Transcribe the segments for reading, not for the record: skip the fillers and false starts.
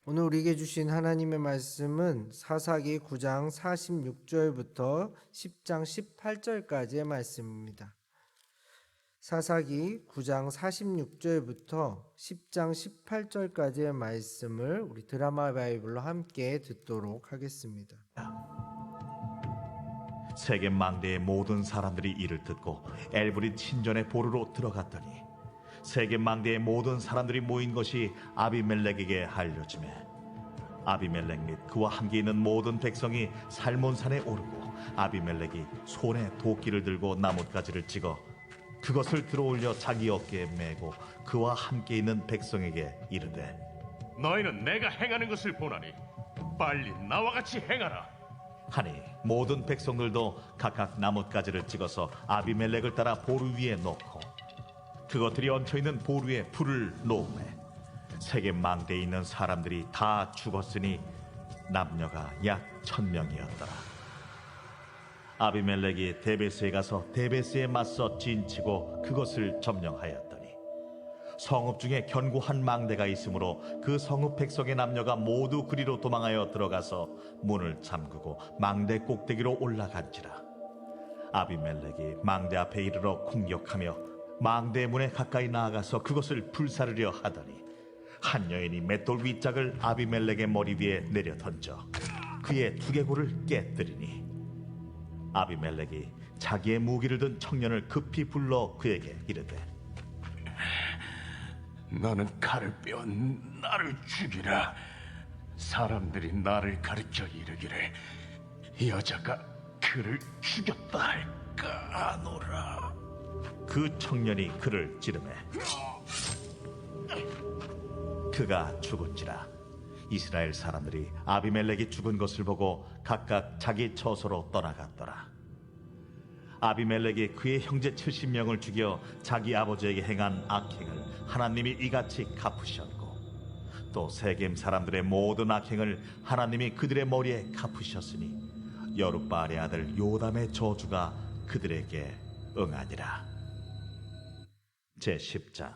오늘 우리에게 주신 하나님의 말씀은 사사기 9장 46절부터 10장 18절까지의 말씀입니다. 사사기 9장 46절부터 10장 18절까지의 말씀을 우리 드라마 바이블로 함께 듣도록 하겠습니다. 세겜 망대의 모든 사람들이 이를 듣고 엘브릿 신전의 보르로 들어갔더니 세겜 망대의 모든 사람들이 모인 것이 아비멜렉에게 알려지매 아비멜렉 및 그와 함께 있는 모든 백성이 살몬산에 오르고 아비멜렉이 손에 도끼를 들고 나뭇가지를 찍어 그것을 들어올려 자기 어깨에 메고 그와 함께 있는 백성에게 이르되 너희는 내가 행하는 것을 보나니 빨리 나와 같이 행하라. 하니 모든 백성들도 각각 나뭇가지를 찍어서 아비멜렉을 따라 보루 위에 놓고 그것들이 얹혀있는 보루에 불을 놓으매 세겜 망대에 있는 사람들이 다 죽었으니 남녀가 약 1000명이었더라. 아비멜렉이 데베스에 가서 데베스에 맞서 진치고 그것을 점령하였더니 성읍 중에 견고한 망대가 있으므로 그 성읍 백성의 남녀가 모두 그리로 도망하여 들어가서 문을 잠그고 망대 꼭대기로 올라간지라. 아비멜렉이 망대 앞에 이르러 공격하며 망대 문에 가까이 나아가서 그것을 불사르려 하더니 한 여인이 맷돌 윗짝을 아비멜렉의 머리 위에 내려 던져 그의 두개골을 깨뜨리니 아비멜렉이 자기의 무기를 든 청년을 급히 불러 그에게 이르되 너는 칼을 빼어 나를 죽이라. 사람들이 나를 가르쳐 이르기를 이 여자가 그를 죽였다 할까 하노라. 그 청년이 그를 찌르매 그가 죽은지라. 이스라엘 사람들이 아비멜렉이 죽은 것을 보고 각각 자기 처소로 떠나갔더라. 아비멜렉이 그의 형제 70명을 죽여 자기 아버지에게 행한 악행을 하나님이 이같이 갚으셨고 또 세겜 사람들의 모든 악행을 하나님이 그들의 머리에 갚으셨으니 여룻바알의 아들 요담의 저주가 그들에게 응하니라. 제10장.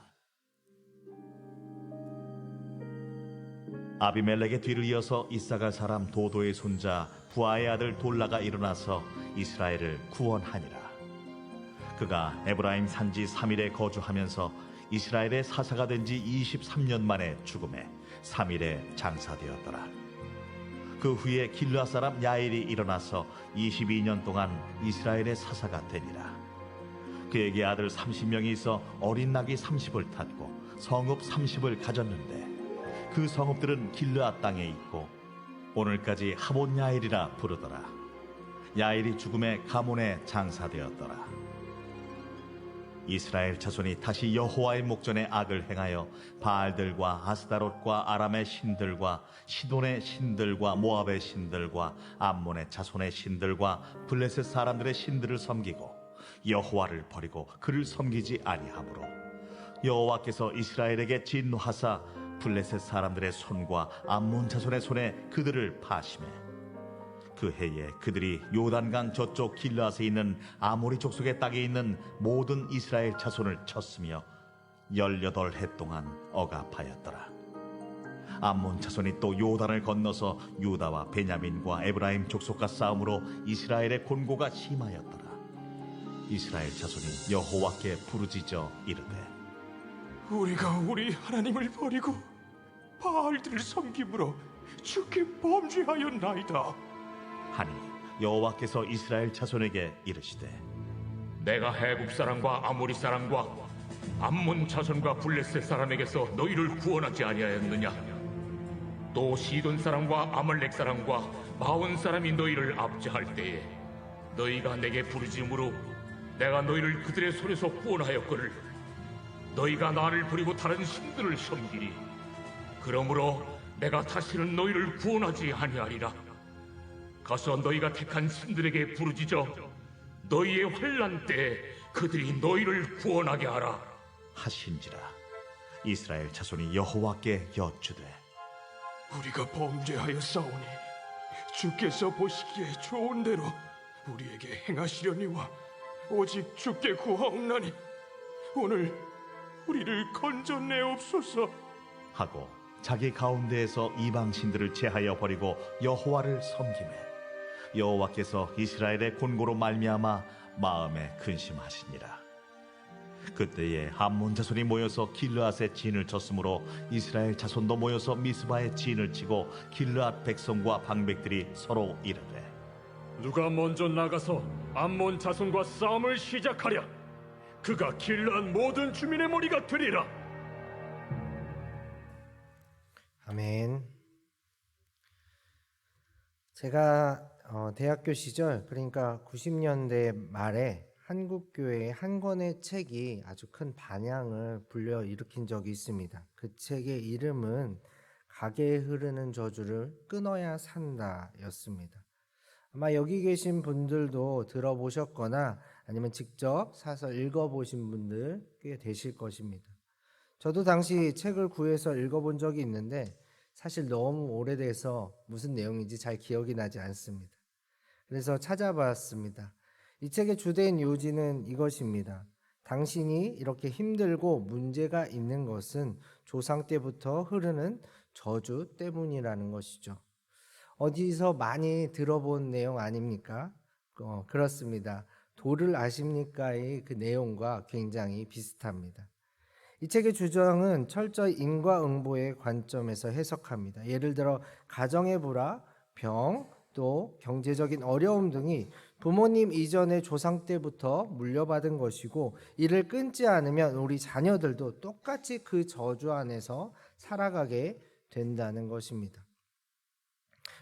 아비멜렉의 뒤를 이어서 이사갈 사람 도도의 손자 부하의 아들 돌라가 일어나서 이스라엘을 구원하니라. 그가 에브라임 산지 3일에 거주하면서 이스라엘의 사사가 된 지 23년 만에 죽음에 3일에 장사되었더라. 그 후에 길르앗 사람 야엘이 일어나서 22년 동안 이스라엘의 사사가 되니라. 그에게 아들 30명이 있어 어린 낙이 30을 탔고 성읍 30을 가졌는데 그 성읍들은 길르앗 땅에 있고 오늘까지 하본 야엘이라 부르더라. 야엘이 죽음에 가몬에 장사되었더라. 이스라엘 자손이 다시 여호와의 목전에 악을 행하여 바알들과 아스다롯과 아람의 신들과 시돈의 신들과 모압의 신들과 암몬의 자손의 신들과 블레셋 사람들의 신들을 섬기고 여호와를 버리고 그를 섬기지 아니하므로 여호와께서 이스라엘에게 진노하사 블레셋 사람들의 손과 암몬 자손의 손에 그들을 파심해 그 해에 그들이 요단강 저쪽 길르앗에 있는 아모리 족속의 땅에 있는 모든 이스라엘 자손을 쳤으며 18해 동안 억압하였더라. 암몬 자손이 또 요단을 건너서 유다와 베냐민과 에브라임 족속과 싸움으로 이스라엘의 곤고가 심하였더라. 이스라엘 자손이 여호와께 부르짖어 이르되 우리가 우리 하나님을 버리고 바알들을 섬김으로 주께 범죄하였나이다. 하니 여호와께서 이스라엘 자손에게 이르시되 내가 해국 사람과 아모리 사람과 암몬 자손과 블레셋 사람에게서 너희를 구원하지 아니하였느냐? 또 시돈 사람과 아말렉 사람과 마온 사람이 너희를 압제할 때에 너희가 내게 부르짖음으로 내가 너희를 그들의 손에서 구원하였거늘 너희가 나를 버리고 다른 신들을 섬기니 그러므로 내가 다시는 너희를 구원하지 아니하리라. 가서 너희가 택한 신들에게 부르짖어 너희의 환난 때에 그들이 너희를 구원하게 하라 하신지라. 이스라엘 자손이 여호와께 여쭈되 우리가 범죄하였사오니 주께서 보시기에 좋은 대로 우리에게 행하시려니와 오직 주께 구하옵나니 오늘 우리를 건져내옵소서 하고 자기 가운데에서 이방 신들을 제하여 버리고 여호와를 섬기매 여호와께서 이스라엘의 곤고로 말미암아 마음에 근심하시니라. 그때에 암몬 자손이 모여서 길르앗의 진을 쳤으므로 이스라엘 자손도 모여서 미스바의 진을 치고 길르앗 백성과 방백들이 서로 이르되 누가 먼저 나가서 암몬 자손과 싸움을 시작하랴. 그가 길르앗 모든 주민의 머리가 되리라. 아멘. 제가 대학교 시절, 그러니까 90년대 말에 한국교회의 한 권의 책이 아주 큰 반향을 불러일으킨 적이 있습니다. 그 책의 이름은 가게에 흐르는 저주를 끊어야 산다 였습니다. 아마 여기 계신 분들도 들어보셨거나 아니면 직접 사서 읽어보신 분들 꽤 되실 것입니다. 저도 당시 책을 구해서 읽어본 적이 있는데 사실 너무 오래돼서 무슨 내용인지 잘 기억이 나지 않습니다. 그래서 찾아봤습니다. 이 책의 주된 요지는 이것입니다. 당신이 이렇게 힘들고 문제가 있는 것은 조상 때부터 흐르는 저주 때문이라는 것이죠. 어디서 많이 들어본 내용 아닙니까? 그렇습니다. 도를 아십니까의 그 내용과 굉장히 비슷합니다. 이 책의 주장은 철저히 인과응보의 관점에서 해석합니다. 예를 들어 가정의 불화, 병, 또 경제적인 어려움 등이 부모님 이전의 조상 때부터 물려받은 것이고 이를 끊지 않으면 우리 자녀들도 똑같이 그 저주 안에서 살아가게 된다는 것입니다.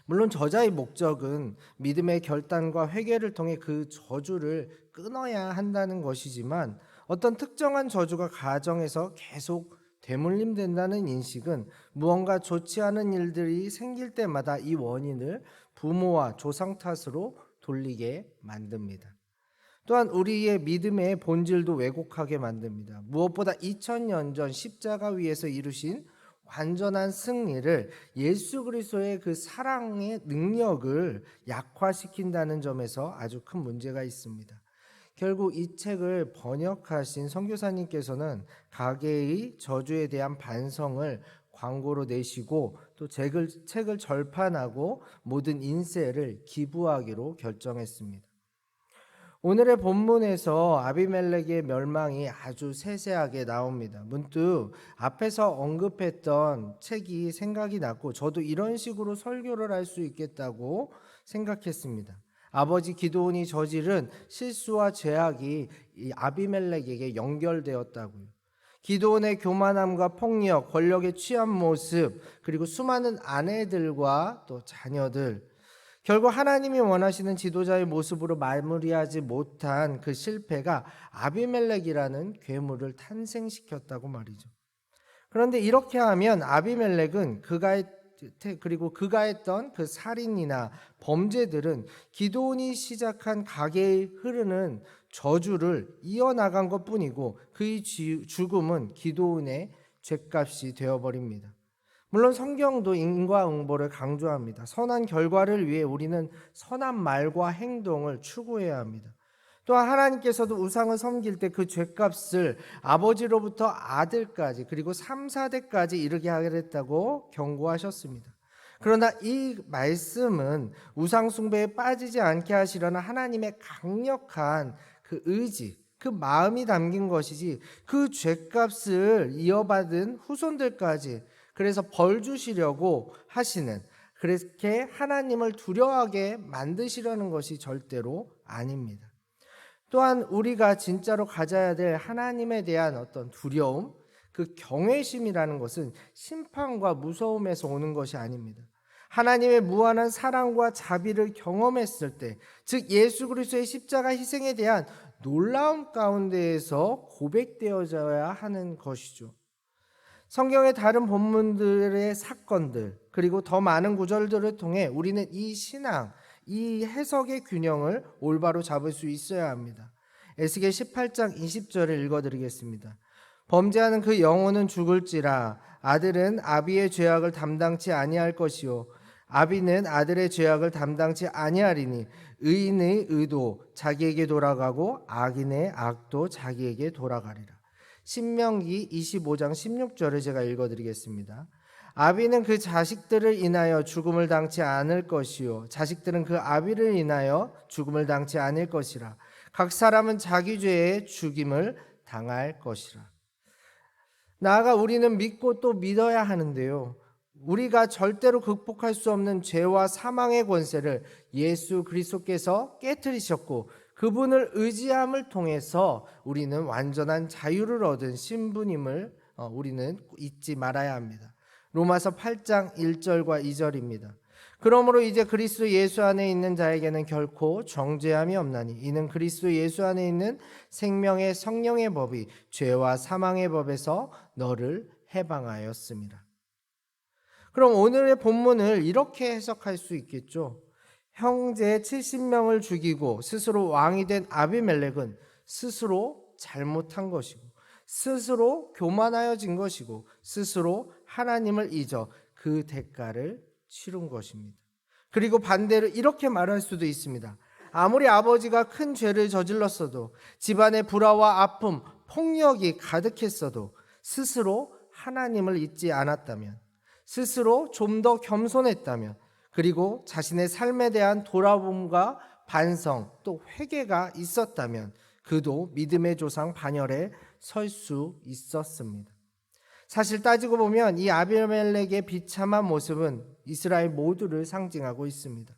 물론 저자의 목적은 믿음의 결단과 회개를 통해 그 저주를 끊어야 한다는 것이지만 어떤 특정한 저주가 가정에서 계속 되물림된다는 인식은 무언가 좋지 않은 일들이 생길 때마다 이 원인을 부모와 조상 탓으로 돌리게 만듭니다. 또한 우리의 믿음의 본질도 왜곡하게 만듭니다. 무엇보다 2000년 전 십자가 위에서 이루신 완전한 승리를 예수 그리스도의 그 사랑의 능력을 약화시킨다는 점에서 아주 큰 문제가 있습니다. 결국 이 책을 번역하신 선교사님께서는 가계의 저주에 대한 반성을 광고로 내시고 또 책을 절판하고 모든 인세를 기부하기로 결정했습니다. 오늘의 본문에서 아비멜렉의 멸망이 아주 세세하게 나옵니다. 문득 앞에서 언급했던 책이 생각이 났고 저도 이런 식으로 설교를 할 수 있겠다고 생각했습니다. 아버지 기드온이 저지른 실수와 죄악이 이 아비멜렉에게 연결되었다고요. 기드온의 교만함과 폭력, 권력에 취한 모습, 그리고 수많은 아내들과 또 자녀들, 결국 하나님이 원하시는 지도자의 모습으로 마무리하지 못한 그 실패가 아비멜렉이라는 괴물을 탄생시켰다고 말이죠. 그런데 이렇게 하면 아비멜렉은 그가 했던 그 살인이나 범죄들은 기드온이 시작한 가계에 흐르는 저주를 이어나간 것뿐이고 그의 죽음은 기드온의 죗값이 되어버립니다. 물론 성경도 인과응보를 강조합니다. 선한 결과를 위해 우리는 선한 말과 행동을 추구해야 합니다. 또한 하나님께서도 우상을 섬길 때 그 죗값을 아버지로부터 아들까지 그리고 3, 4대까지 이르게 하겠다고 경고하셨습니다. 그러나 이 말씀은 우상 숭배에 빠지지 않게 하시려는 하나님의 강력한 그 의지, 그 마음이 담긴 것이지 그 죗값을 이어받은 후손들까지 그래서 벌 주시려고 하시는, 그렇게 하나님을 두려워하게 만드시려는 것이 절대로 아닙니다. 또한 우리가 진짜로 가져야 될 하나님에 대한 어떤 두려움, 그 경외심이라는 것은 심판과 무서움에서 오는 것이 아닙니다. 하나님의 무한한 사랑과 자비를 경험했을 때, 즉 예수 그리스도의 십자가 희생에 대한 놀라움 가운데에서 고백되어져야 하는 것이죠. 성경의 다른 본문들의 사건들 그리고 더 많은 구절들을 통해 우리는 이 신앙, 이 해석의 균형을 올바로 잡을 수 있어야 합니다. 에스겔 18장 20절을 읽어드리겠습니다. 범죄하는 그 영혼은 죽을지라. 아들은 아비의 죄악을 담당치 아니할 것이요 아비는 아들의 죄악을 담당치 아니하리니 의인의 의도 자기에게 돌아가고 악인의 악도 자기에게 돌아가리라. 신명기 25장 16절을 제가 읽어드리겠습니다. 아비는 그 자식들을 인하여 죽음을 당치 않을 것이요 자식들은 그 아비를 인하여 죽음을 당치 않을 것이라. 각 사람은 자기 죄에 죽임을 당할 것이라. 나아가 우리는 믿고 또 믿어야 하는데요, 우리가 절대로 극복할 수 없는 죄와 사망의 권세를 예수 그리스도께서 깨뜨리셨고 그분을 의지함을 통해서 우리는 완전한 자유를 얻은 신분임을 우리는 잊지 말아야 합니다. 로마서 8장 1절과 2절입니다. 그러므로 이제 그리스도 예수 안에 있는 자에게는 결코 정죄함이 없나니 이는 그리스도 예수 안에 있는 생명의 성령의 법이 죄와 사망의 법에서 너를 해방하였습니다. 그럼 오늘의 본문을 이렇게 해석할 수 있겠죠. 형제 70명을 죽이고 스스로 왕이 된 아비멜렉은 스스로 잘못한 것이고 스스로 교만하여진 것이고 스스로 하나님을 잊어 그 대가를 치른 것입니다. 그리고 반대로 이렇게 말할 수도 있습니다. 아무리 아버지가 큰 죄를 저질렀어도 집안에 불화와 아픔, 폭력이 가득했어도 스스로 하나님을 잊지 않았다면, 스스로 좀 더 겸손했다면, 그리고 자신의 삶에 대한 돌아봄과 반성 또 회개가 있었다면 그도 믿음의 조상 반열에 설 수 있었습니다. 사실 따지고 보면 이 아비멜렉의 비참한 모습은 이스라엘 모두를 상징하고 있습니다.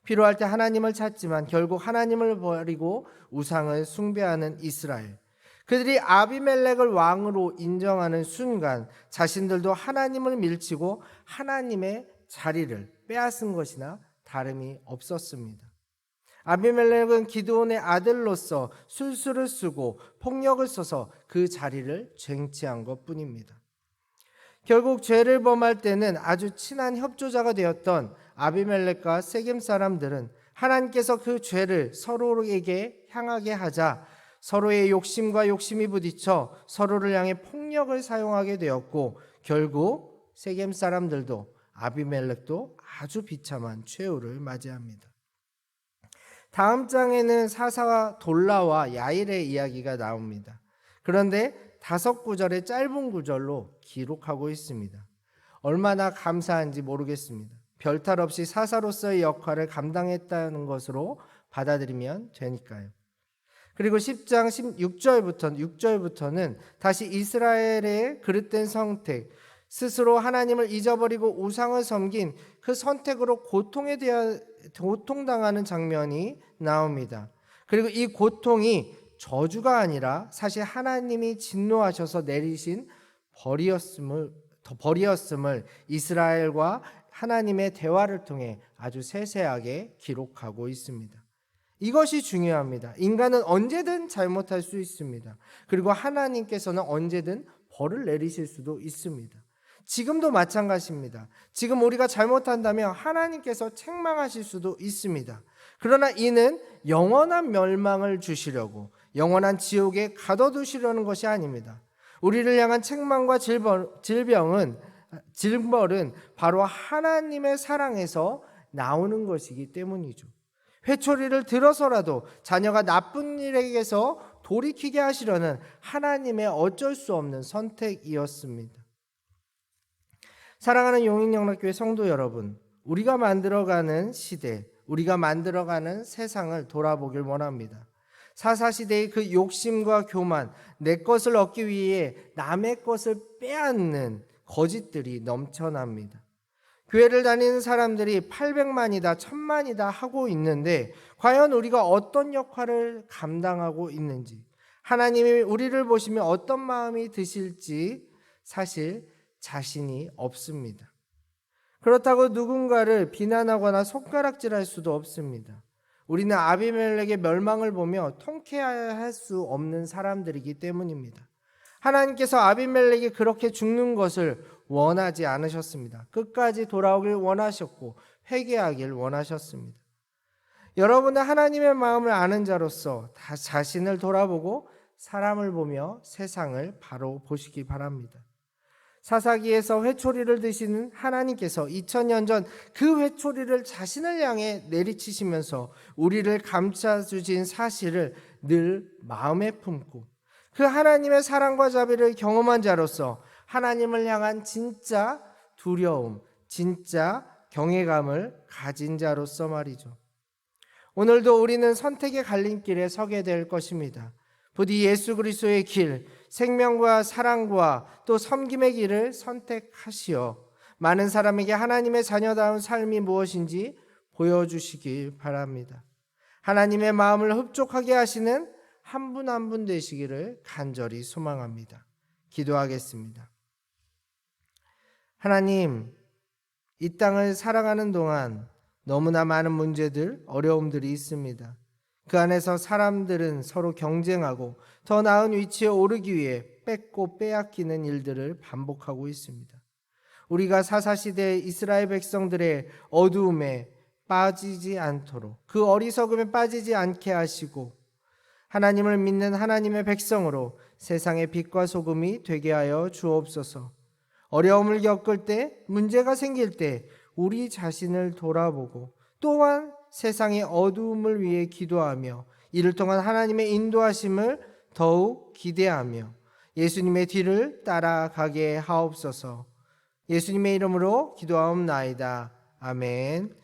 필요할 때 하나님을 찾지만 결국 하나님을 버리고 우상을 숭배하는 이스라엘. 그들이 아비멜렉을 왕으로 인정하는 순간 자신들도 하나님을 밀치고 하나님의 자리를 빼앗은 것이나 다름이 없었습니다. 아비멜렉은 기드온의 아들로서 술수를 쓰고 폭력을 써서 그 자리를 쟁취한 것뿐입니다. 결국 죄를 범할 때는 아주 친한 협조자가 되었던 아비멜렉과 세겜 사람들은 하나님께서 그 죄를 서로에게 향하게 하자 서로의 욕심과 욕심이 부딪혀 서로를 향해 폭력을 사용하게 되었고 결국 세겜 사람들도 아비멜렉도 아주 비참한 최후를 맞이합니다. 다음 장에는 사사와 돌라와 야일의 이야기가 나옵니다. 그런데 5구절의 짧은 구절로 기록하고 있습니다. 얼마나 감사한지 모르겠습니다. 별탈 없이 사사로서의 역할을 감당했다는 것으로 받아들이면 되니까요. 그리고 10장 6절부터는 다시 이스라엘의 그릇된 선택, 스스로 하나님을 잊어버리고 우상을 섬긴 그 선택으로 고통당하는 장면이 나옵니다. 그리고 이 고통이 저주가 아니라 사실 하나님이 진노하셔서 내리신 벌이었음을 이스라엘과 하나님의 대화를 통해 아주 세세하게 기록하고 있습니다. 이것이 중요합니다. 인간은 언제든 잘못할 수 있습니다. 그리고 하나님께서는 언제든 벌을 내리실 수도 있습니다. 지금도 마찬가지입니다. 지금 우리가 잘못한다면 하나님께서 책망하실 수도 있습니다. 그러나 이는 영원한 멸망을 주시려고 영원한 지옥에 가둬두시려는 것이 아닙니다. 우리를 향한 책망과 질벌은 바로 하나님의 사랑에서 나오는 것이기 때문이죠. 회초리를 들어서라도 자녀가 나쁜 일에게서 돌이키게 하시려는 하나님의 어쩔 수 없는 선택이었습니다. 사랑하는 용인영락교회 성도 여러분, 우리가 만들어가는 시대, 우리가 만들어가는 세상을 돌아보길 원합니다. 사사시대의 그 욕심과 교만, 내 것을 얻기 위해 남의 것을 빼앗는 거짓들이 넘쳐납니다. 교회를 다니는 사람들이 800만이다, 1000만이다 하고 있는데 과연 우리가 어떤 역할을 감당하고 있는지, 하나님이 우리를 보시면 어떤 마음이 드실지 사실 자신이 없습니다. 그렇다고 누군가를 비난하거나 손가락질할 수도 없습니다. 우리는 아비멜렉의 멸망을 보며 통쾌할 수 없는 사람들이기 때문입니다. 하나님께서 아비멜렉이 그렇게 죽는 것을 원하지 않으셨습니다. 끝까지 돌아오길 원하셨고 회개하길 원하셨습니다. 여러분은 하나님의 마음을 아는 자로서 다 자신을 돌아보고 사람을 보며 세상을 바로 보시기 바랍니다. 사사기에서 회초리를 드시는 하나님께서 2000년 전 그 회초리를 자신을 향해 내리치시면서 우리를 감싸주신 사실을 늘 마음에 품고 그 하나님의 사랑과 자비를 경험한 자로서 하나님을 향한 진짜 두려움, 진짜 경외감을 가진 자로서 말이죠. 오늘도 우리는 선택의 갈림길에 서게 될 것입니다. 부디 예수 그리스도의 길, 생명과 사랑과 또 섬김의 길을 선택하시어 많은 사람에게 하나님의 자녀다운 삶이 무엇인지 보여주시길 바랍니다. 하나님의 마음을 흡족하게 하시는 한 분 한 분 되시기를 간절히 소망합니다. 기도하겠습니다. 하나님, 이 땅을 살아가는 동안 너무나 많은 문제들, 어려움들이 있습니다. 그 안에서 사람들은 서로 경쟁하고 더 나은 위치에 오르기 위해 뺏고 빼앗기는 일들을 반복하고 있습니다. 우리가 사사시대 이스라엘 백성들의 어두움에 빠지지 않도록, 그 어리석음에 빠지지 않게 하시고 하나님을 믿는 하나님의 백성으로 세상의 빛과 소금이 되게 하여 주옵소서. 어려움을 겪을 때, 문제가 생길 때 우리 자신을 돌아보고 또한 세상의 어두움을 위해 기도하며 이를 통한 하나님의 인도하심을 더욱 기대하며 예수님의 뒤를 따라가게 하옵소서. 예수님의 이름으로 기도하옵나이다. 아멘.